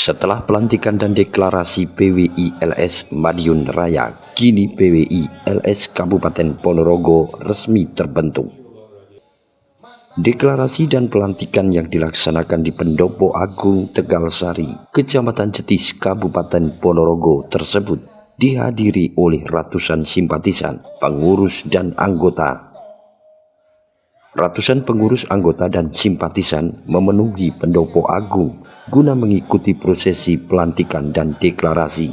Setelah pelantikan dan deklarasi PWI LS Madiun Raya, kini PWI LS Kabupaten Ponorogo resmi terbentuk. Deklarasi dan pelantikan yang dilaksanakan di Pendopo Agung Tegalsari, Kecamatan Jetis, Kabupaten Ponorogo tersebut dihadiri oleh ratusan simpatisan, pengurus dan anggota. Ratusan pengurus, anggota dan simpatisan memenuhi Pendopo Agung guna mengikuti prosesi pelantikan dan deklarasi.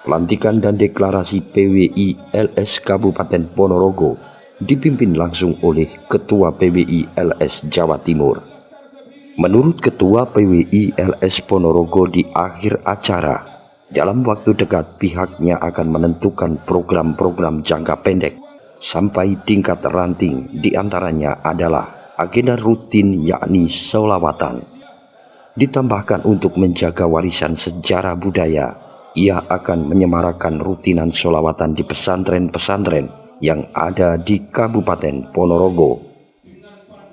Pelantikan dan deklarasi PWI LS Kabupaten Ponorogo dipimpin langsung oleh Ketua PWI LS Jawa Timur. Menurut Ketua PWI LS Ponorogo, di akhir acara, dalam waktu dekat pihaknya akan menentukan program-program jangka pendek sampai tingkat ranting, diantaranya adalah agenda rutin yakni sholawatan. Ditambahkan untuk menjaga warisan sejarah budaya, ia akan menyemarakan rutinan sholawatan di pesantren-pesantren yang ada di Kabupaten Ponorogo.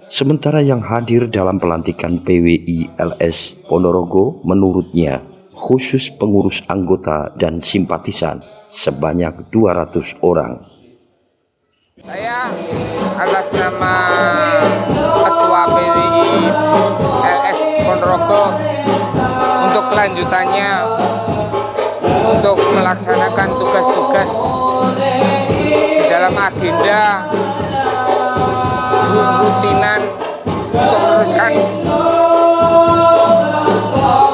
Sementara yang hadir dalam pelantikan PWI LS Ponorogo menurutnya khusus pengurus, anggota dan simpatisan sebanyak 200 orang. Saya atas nama Ketua PWI LS Ponorogo untuk kelanjutannya untuk melaksanakan tugas-tugas di dalam agenda rutinan untuk meneruskan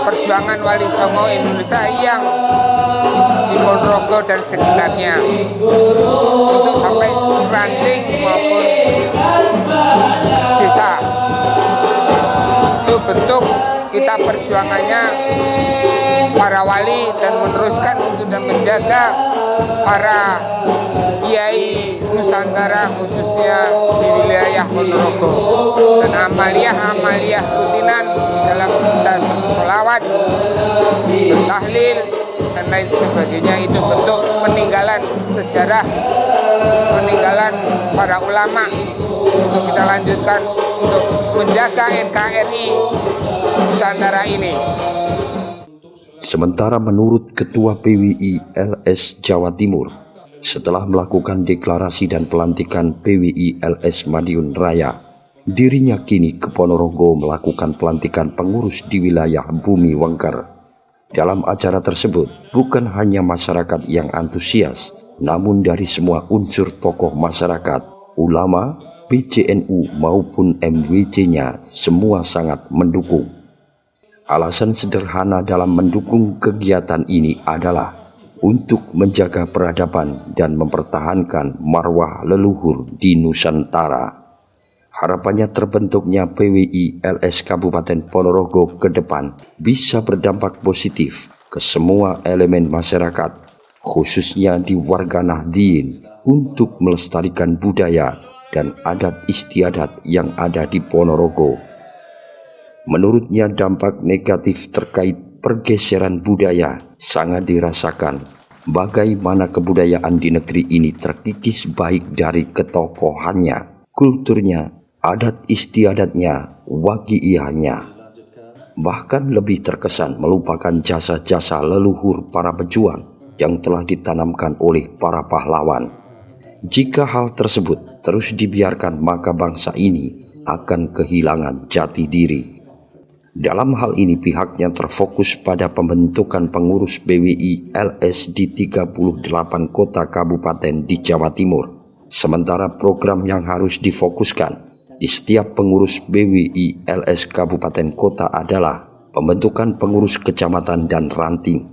perjuangan Wali Songo Indonesia yang di Ponorogo dan sekitarnya untuk sampai ranting maupun desa. Itu bentuk kita perjuangannya para wali dan meneruskan untuk dan menjaga para kiai Nusantara khususnya di wilayah Ponorogo, dan amaliyah rutinan di dalam kita bersolawat, bertahlil dan lain sebagainya. Itu bentuk peninggalan sejarah, peninggalan para ulama untuk kita lanjutkan untuk menjaga NKRI Nusantara ini. Sementara menurut Ketua PWI LS Jawa Timur, setelah melakukan deklarasi dan pelantikan PWI LS Madiun Raya, dirinya kini ke Ponorogo melakukan pelantikan pengurus di wilayah Bumi Wengker. Dalam acara tersebut, bukan hanya masyarakat yang antusias, namun dari semua unsur tokoh masyarakat, ulama, PCNU maupun MWC-nya, semua sangat mendukung. Alasan sederhana dalam mendukung kegiatan ini adalah untuk menjaga peradaban dan mempertahankan marwah leluhur di Nusantara. Harapannya terbentuknya PWI LS Kabupaten Ponorogo ke depan bisa berdampak positif ke semua elemen masyarakat, khususnya di warga Nahdien, untuk melestarikan budaya dan adat istiadat yang ada di Ponorogo. Menurutnya dampak negatif terkait pergeseran budaya sangat dirasakan, bagaimana kebudayaan di negeri ini terkikis baik dari ketokohannya, kulturnya, adat istiadatnya, waqiahnya. Bahkan lebih terkesan melupakan jasa-jasa leluhur para pejuang yang telah ditanamkan oleh para pahlawan. Jika hal tersebut terus dibiarkan, maka bangsa ini akan kehilangan jati diri. Dalam hal ini pihaknya terfokus pada pembentukan pengurus PWI LS di 38 kota kabupaten di Jawa Timur. Sementara program yang harus difokuskan di setiap pengurus PWI LS kabupaten kota adalah pembentukan pengurus kecamatan dan ranting.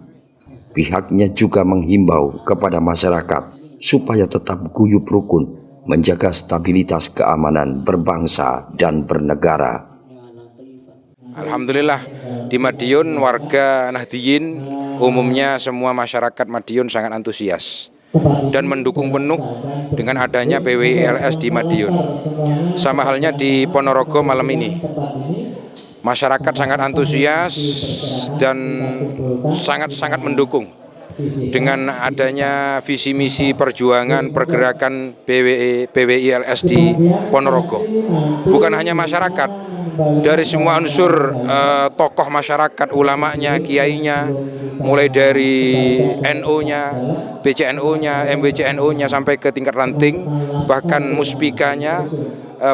Pihaknya juga menghimbau kepada masyarakat supaya tetap guyup rukun, menjaga stabilitas keamanan berbangsa dan bernegara. Alhamdulillah, di Madiun warga Nahdien umumnya semua masyarakat Madiun sangat antusias dan mendukung penuh dengan adanya PWI LS di Madiun. Sama halnya di Ponorogo malam ini, masyarakat sangat antusias dan sangat mendukung dengan adanya visi misi perjuangan pergerakan PWI LS di Ponorogo. Bukan hanya masyarakat, dari semua unsur tokoh masyarakat, ulamanya, kiainya, mulai dari NU-nya, BCNU-nya, MWCNU-nya sampai ke tingkat ranting, bahkan muspikanya,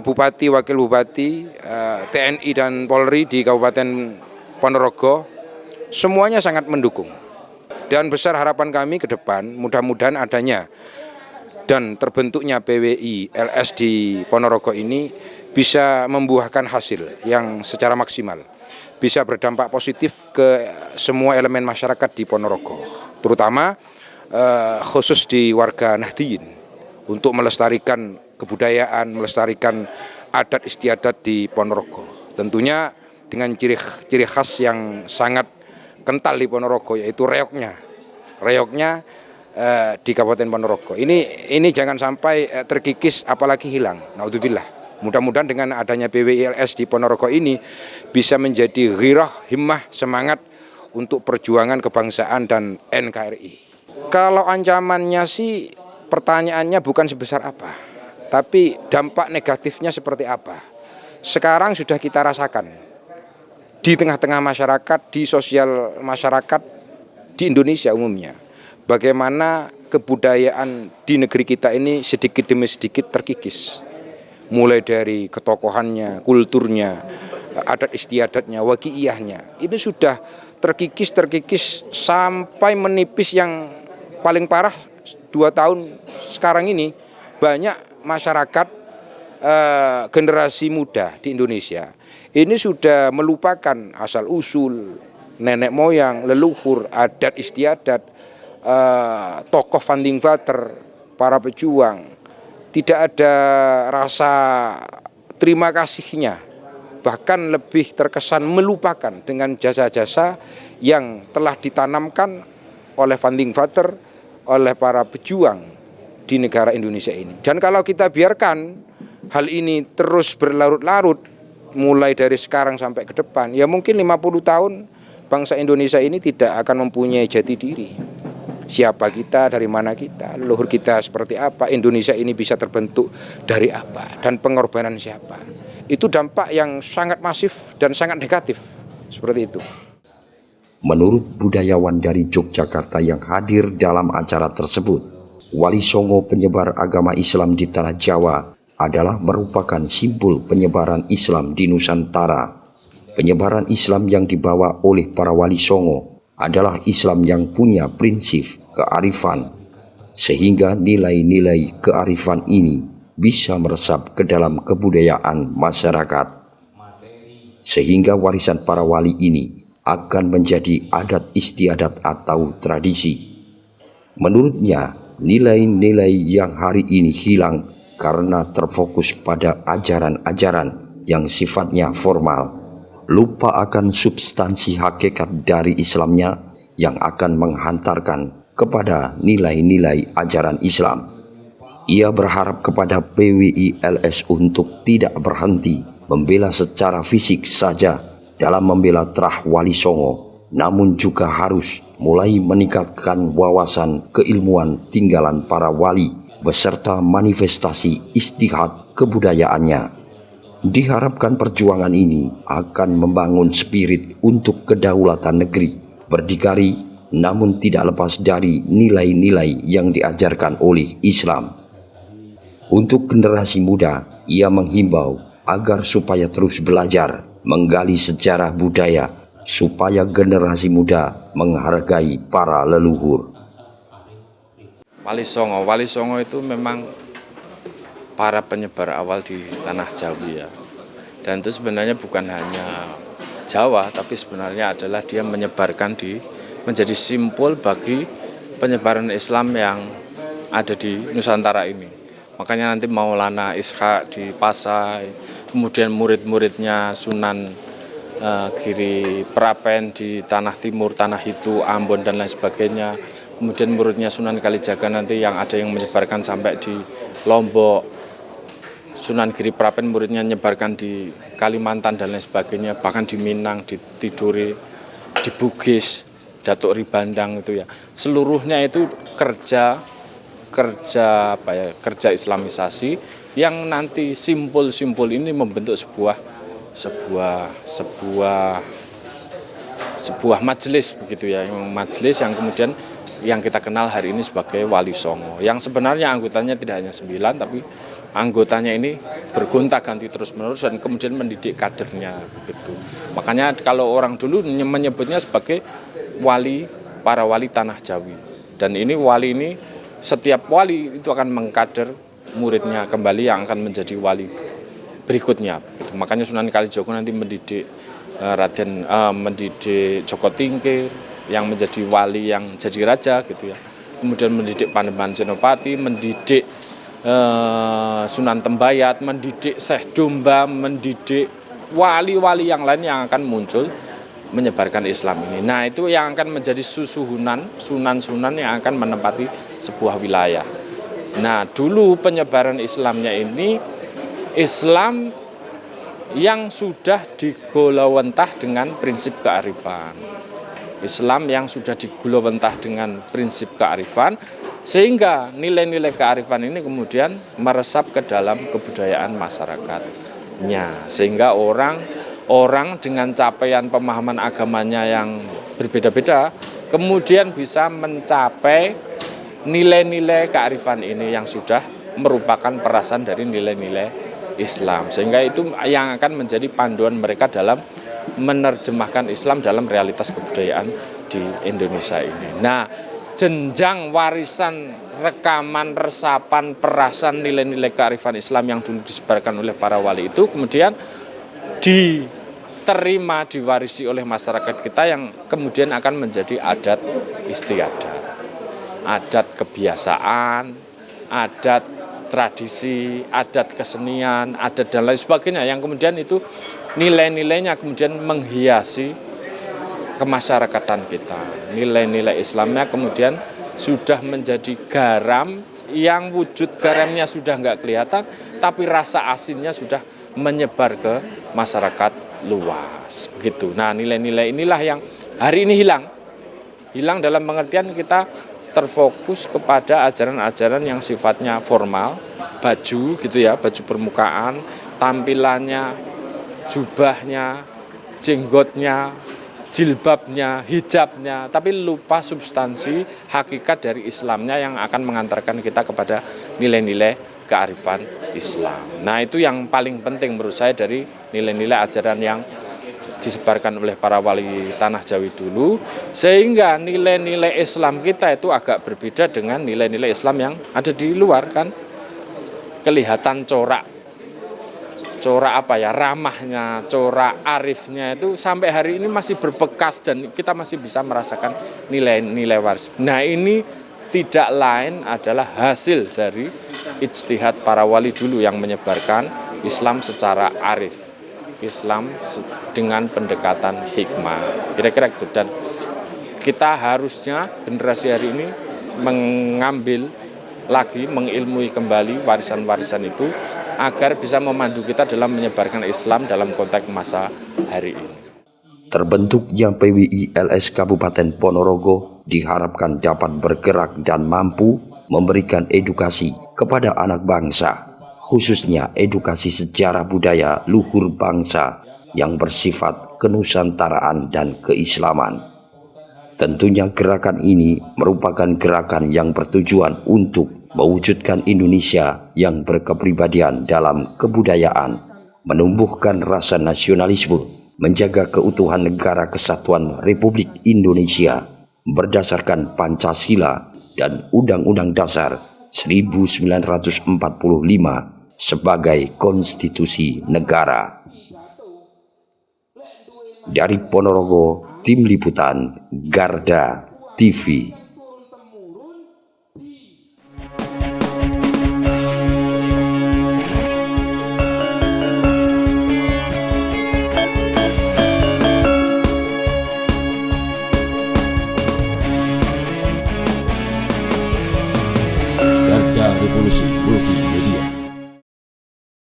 bupati, wakil bupati, TNI dan Polri di Kabupaten Ponorogo, semuanya sangat mendukung. Dan besar harapan kami ke depan, mudah-mudahan adanya dan terbentuknya PWI LS di Ponorogo ini bisa membuahkan hasil yang secara maksimal, bisa berdampak positif ke semua elemen masyarakat di Ponorogo, terutama khusus di warga Nahdiyin, untuk melestarikan kebudayaan, melestarikan adat istiadat di Ponorogo. Tentunya dengan ciri khas yang sangat kental di Ponorogo, yaitu reoknya di Kabupaten Ponorogo. Ini jangan sampai terkikis apalagi hilang. Naudzubillah. Mudah-mudahan dengan adanya PWI LS di Ponorogo ini bisa menjadi ghirah, himmah, semangat untuk perjuangan kebangsaan dan NKRI. Kalau ancamannya sih pertanyaannya bukan sebesar apa, tapi dampak negatifnya seperti apa. Sekarang sudah kita rasakan di tengah-tengah masyarakat, di sosial masyarakat di Indonesia umumnya. Bagaimana kebudayaan di negeri kita ini sedikit demi sedikit terkikis. Mulai dari ketokohannya, kulturnya, adat istiadatnya, waqi'iyahnya. Ini sudah terkikis sampai menipis, yang paling parah 2 tahun sekarang ini. Banyak masyarakat generasi muda di Indonesia ini sudah melupakan asal-usul, nenek moyang, leluhur, adat istiadat, tokoh founding father, para pejuang. Tidak ada rasa terima kasihnya, bahkan lebih terkesan melupakan dengan jasa-jasa yang telah ditanamkan oleh founding father, oleh para pejuang di negara Indonesia ini. Dan kalau kita biarkan hal ini terus berlarut-larut, mulai dari sekarang sampai ke depan, ya mungkin 50 tahun bangsa Indonesia ini tidak akan mempunyai jati diri. Siapa kita, dari mana kita, leluhur kita seperti apa, Indonesia ini bisa terbentuk dari apa, dan pengorbanan siapa. Itu dampak yang sangat masif dan sangat negatif, seperti itu. Menurut budayawan dari Yogyakarta yang hadir dalam acara tersebut, Wali Songo penyebar agama Islam di Tanah Jawa adalah merupakan simbol penyebaran Islam di Nusantara. Penyebaran Islam yang dibawa oleh para Wali Songo adalah Islam yang punya prinsip kearifan, sehingga nilai-nilai kearifan ini bisa meresap ke dalam kebudayaan masyarakat, sehingga warisan para wali ini akan menjadi adat istiadat atau tradisi. Menurutnya, nilai-nilai yang hari ini hilang karena terfokus pada ajaran-ajaran yang sifatnya formal, lupa akan substansi hakikat dari Islamnya yang akan menghantarkan kepada nilai-nilai ajaran Islam. Ia berharap kepada PWI LS untuk tidak berhenti membela secara fisik saja dalam membela terah Wali Songo, namun juga harus mulai meningkatkan wawasan keilmuan tinggalan para wali beserta manifestasi istihad kebudayaannya. Diharapkan perjuangan ini akan membangun spirit untuk kedaulatan negeri, berdikari namun tidak lepas dari nilai-nilai yang diajarkan oleh Islam. Untuk generasi muda, ia menghimbau agar supaya terus belajar, menggali sejarah budaya, supaya generasi muda menghargai para leluhur. Wali Songo itu memang para penyebar awal di tanah Jawa ya. Dan itu sebenarnya bukan hanya Jawa, tapi sebenarnya adalah dia menyebarkan menjadi simbol bagi penyebaran Islam yang ada di Nusantara ini. Makanya nanti Maulana Ishaq di Pasai, kemudian murid-muridnya Sunan Giri Prapen di Tanah Timur, Tanah Hitu, Ambon dan lain sebagainya. Kemudian muridnya Sunan Kalijaga nanti yang ada yang menyebarkan sampai di Lombok. Sunan Giri Prapen muridnya menyebarkan di Kalimantan dan lain sebagainya, bahkan di Minang, di Tidore, di Bugis, Datuk Ribandang itu ya. Seluruhnya itu kerja islamisasi yang nanti simpul-simpul ini membentuk sebuah sebuah majelis begitu ya, majelis yang kemudian yang kita kenal hari ini sebagai Wali Songo, yang sebenarnya anggotanya tidak hanya 9, tapi anggotanya ini bergonta-ganti terus-menerus dan kemudian mendidik kadernya begitu. Makanya kalau orang dulu menyebutnya sebagai para wali Tanah Jawi. Dan ini wali ini, setiap wali itu akan mengkader muridnya kembali yang akan menjadi wali berikutnya begitu. Makanya Sunan Kalijogo nanti mendidik mendidik Joko Tingkir yang menjadi wali yang jadi raja gitu ya. Kemudian mendidik Panembahan Senopati, mendidik Sunan Tembayat, mendidik Syekh Domba, mendidik wali-wali yang lain yang akan muncul menyebarkan Islam ini. Nah, itu yang akan menjadi sunan-sunan yang akan menempati sebuah wilayah. Nah, dulu penyebaran Islamnya ini Islam yang sudah digolowentah dengan prinsip kearifan. Islam yang sudah digolowentah dengan prinsip kearifan, sehingga nilai-nilai kearifan ini kemudian meresap ke dalam kebudayaan masyarakatnya. Sehingga orang dengan capaian pemahaman agamanya yang berbeda-beda, kemudian bisa mencapai nilai-nilai kearifan ini yang sudah merupakan perasan dari nilai-nilai Islam, sehingga itu yang akan menjadi panduan mereka dalam menerjemahkan Islam dalam realitas kebudayaan di Indonesia ini. Nah, jenjang warisan, rekaman, resapan, perasan nilai-nilai kearifan Islam yang dulu disebarkan oleh para wali itu kemudian diterima, diwarisi oleh masyarakat kita yang kemudian akan menjadi adat istiadat, adat kebiasaan, adat tradisi, adat kesenian, adat dan lain sebagainya yang kemudian itu nilai-nilainya kemudian menghiasi kemasyarakatan kita. Nilai-nilai Islamnya kemudian sudah menjadi garam yang wujud garamnya sudah nggak kelihatan, tapi rasa asinnya sudah menyebar ke masyarakat luas. Begitu. Nah, nilai-nilai inilah yang hari ini hilang dalam pengertian kita terfokus kepada ajaran-ajaran yang sifatnya formal, baju gitu ya, baju permukaan, tampilannya, jubahnya, jenggotnya, jilbabnya, hijabnya, tapi lupa substansi hakikat dari Islamnya yang akan mengantarkan kita kepada nilai-nilai kearifan Islam. Nah, itu yang paling penting menurut saya dari nilai-nilai ajaran yang disebarkan oleh para wali Tanah Jawi dulu, sehingga nilai-nilai Islam kita itu agak berbeda dengan nilai-nilai Islam yang ada di luar kan. Kelihatan corak ramahnya, corak arifnya itu sampai hari ini masih berbekas dan kita masih bisa merasakan nilai-nilai waris. Nah, ini tidak lain adalah hasil dari ijtihad para wali dulu yang menyebarkan Islam secara arif, Islam dengan pendekatan hikmah, kira-kira gitu. Dan kita harusnya generasi hari ini mengambil lagi, mengilmui kembali warisan-warisan itu agar bisa memandu kita dalam menyebarkan Islam dalam konteks masa hari ini. Terbentuknya PWI LS Kabupaten Ponorogo diharapkan dapat bergerak dan mampu memberikan edukasi kepada anak bangsa, khususnya edukasi sejarah budaya luhur bangsa yang bersifat kenusantaraan dan keislaman. Tentunya gerakan ini merupakan gerakan yang bertujuan untuk mewujudkan Indonesia yang berkepribadian dalam kebudayaan, menumbuhkan rasa nasionalisme, menjaga keutuhan negara kesatuan Republik Indonesia berdasarkan Pancasila dan Undang-Undang Dasar 1945 sebagai konstitusi negara. Dari Ponorogo, Tim Liputan Garda TV. Garda Revolusi Multi